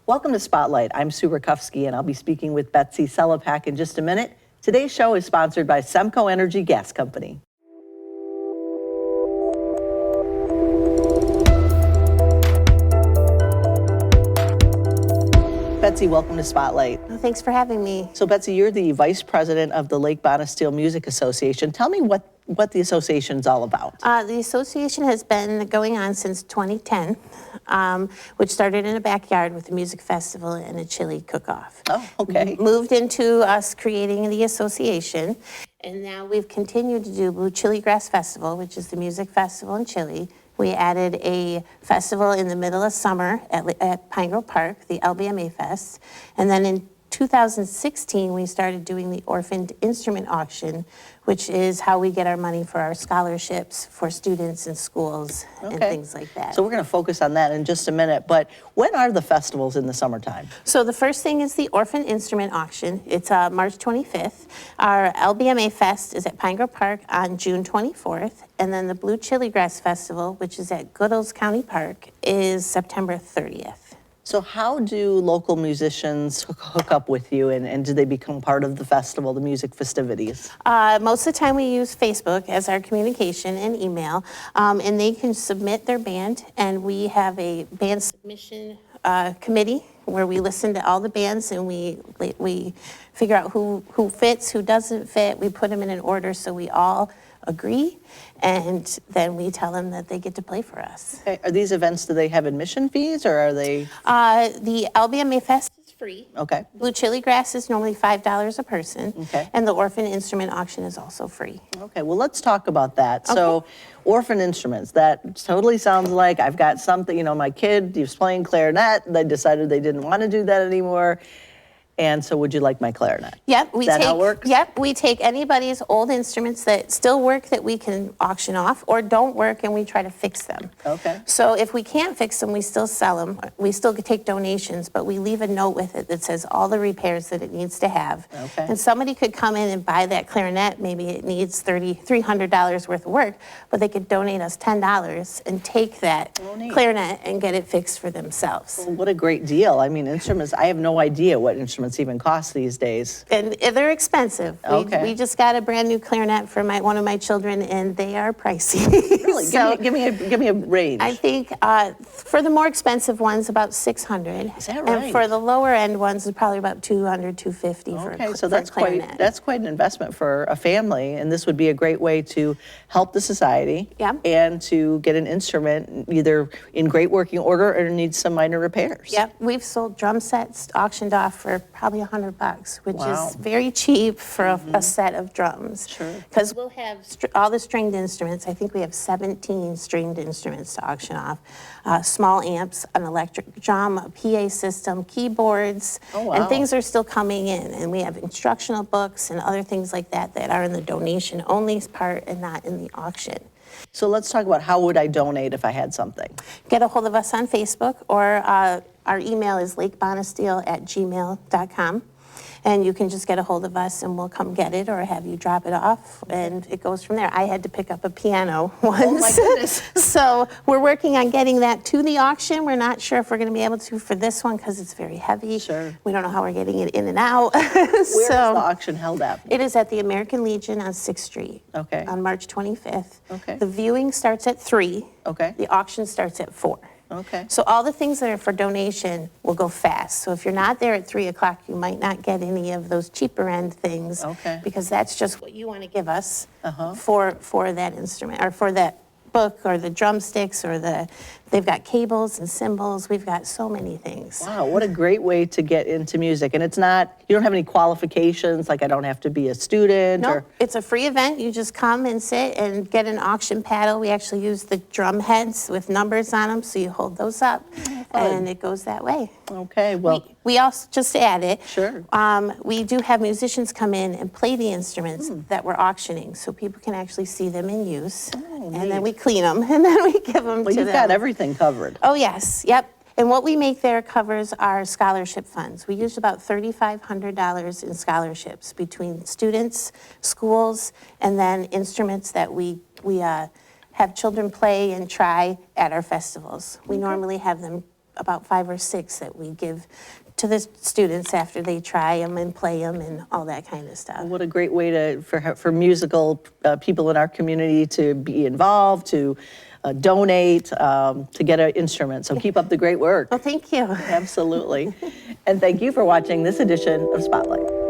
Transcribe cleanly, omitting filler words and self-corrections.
Welcome to Spotlight. I'm Sue Rakowski, and I'll be speaking with Betsy Selepack in just a minute. Today's show is sponsored by Semco Energy Gas Company. Betsy, welcome to Spotlight. Well, thanks for having me. So Betsy, you're the Vice President of the Lake Bonisteel Music Association. Tell me what the association's all about. The association has been going on since 2010, which started in a backyard with a music festival and a chili cook-off. Oh, okay. Moved into us creating the association, and now we've continued to do Blue Chili Grass Festival, which is the music festival in Chile. We added a festival in the middle of summer at Pine Grove Park, the LBMA Fest, and then in 2016, we started doing the Orphaned Instrument Auction, which is how we get our money for our scholarships for students in schools and things like that. So we're going to focus on that in just a minute, but when are the festivals in the summertime? So the first thing is the Orphaned Instrument Auction. It's March 25th. Our LBMA Fest is at Pine Grove Park on June 24th, and then the Blue Chili Grass Festival, which is at Goodles County Park, is September 30th. So how do local musicians hook up with you, and do they become part of the festival, the music festivities? Most of the time we use Facebook as our communication and email, and they can submit their band, and we have a band submission committee where we listen to all the bands and we figure out who fits, who doesn't fit. We put them in an order so we all agree, and then we tell them that they get to play for us. Okay. Are these events, do they have admission fees, or are they? The LBMA Fest is free. Okay. Blue Chili Grass is normally $5 a person. Okay. And the Orphan Instrument Auction is also free. Okay, well, let's talk about that. Okay. So, orphan instruments, that totally sounds like I've got something, you know, my kid, he was playing clarinet, they decided they didn't want to do that anymore. And so would you like my clarinet? Yep. Is that how it works? Yep. We take anybody's old instruments that still work that we can auction off or don't work, and we try to fix them. Okay. So if we can't fix them, we still sell them. We still take donations, but we leave a note with it that says all the repairs that it needs to have. Okay. And somebody could come in and buy that clarinet. Maybe it needs $300 worth of work, but they could donate us $10 and take that clarinet and get it fixed for themselves. Well, what a great deal. I mean, instruments, I have no idea what instruments even cost these days. And they're expensive. Okay. We just got a brand new clarinet for one of my children, and they are pricey. Really? So give me a range. I think for the more expensive ones, about $600. Is that right? And for the lower end ones, it's probably about $200, $250 for a Okay, so for a that's clarinet. that's quite an investment for a family, and this would be a great way to help the society. Yeah. And to get an instrument either in great working order or needs some minor repairs. Yep, we've sold drum sets auctioned off for probably $100, which Wow. is very cheap for a set of drums. Sure. Because we'll have all the stringed instruments. I think we have 17 stringed instruments to auction off. Small amps, an electric drum, a PA system, keyboards, Oh, wow. and things are still coming in. And we have instructional books and other things like that that are in the donation only part and not in the auction. So let's talk about how would I donate if I had something. Get a hold of us on Facebook, or our email is lakebonisteel@gmail.com. And you can just get a hold of us and we'll come get it or have you drop it off, and it goes from there. I had to pick up a piano once. Oh my goodness. So we're working on getting that to the auction. We're not sure if we're going to be able to for this one because it's very heavy. Sure. We don't know how we're getting it in and out. Where's the auction held at? It is at the American Legion on 6th Street. Okay. On March 25th. Okay. The viewing starts at 3. Okay. The auction starts at 4. Okay. So all the things that are for donation will go fast. So if you're not there at 3 o'clock, you might not get any of those cheaper end things. Okay. Because that's just what you want to give us for that instrument, or for that book, or the drumsticks, or they've got cables and cymbals. We've got so many things. Wow, what a great way to get into music. And it's not, you don't have any qualifications, like I don't have to be a student No, or. it's a free event. You just come and sit and get an auction paddle. We actually use the drum heads with numbers on them, so you hold those up, and it goes that way. Okay, well. We also, just to add it, Sure. We do have musicians come in and play the instruments that we're auctioning, so people can actually see them in use. And then we clean them, and then we give them Well, to you've them. got everything covered. Oh, yes, yep. And what we make there covers our scholarship funds. We use about $3,500 in scholarships between students, schools, and then instruments that we have children play and try at our festivals. We normally have them about 5 or 6 that we give to the students after they try them and play them and all that kind of stuff. What a great way for musical people in our community to be involved, to donate, to get an instrument. So keep up the great work. Well, thank you. Absolutely. And thank you for watching this edition of Spotlight.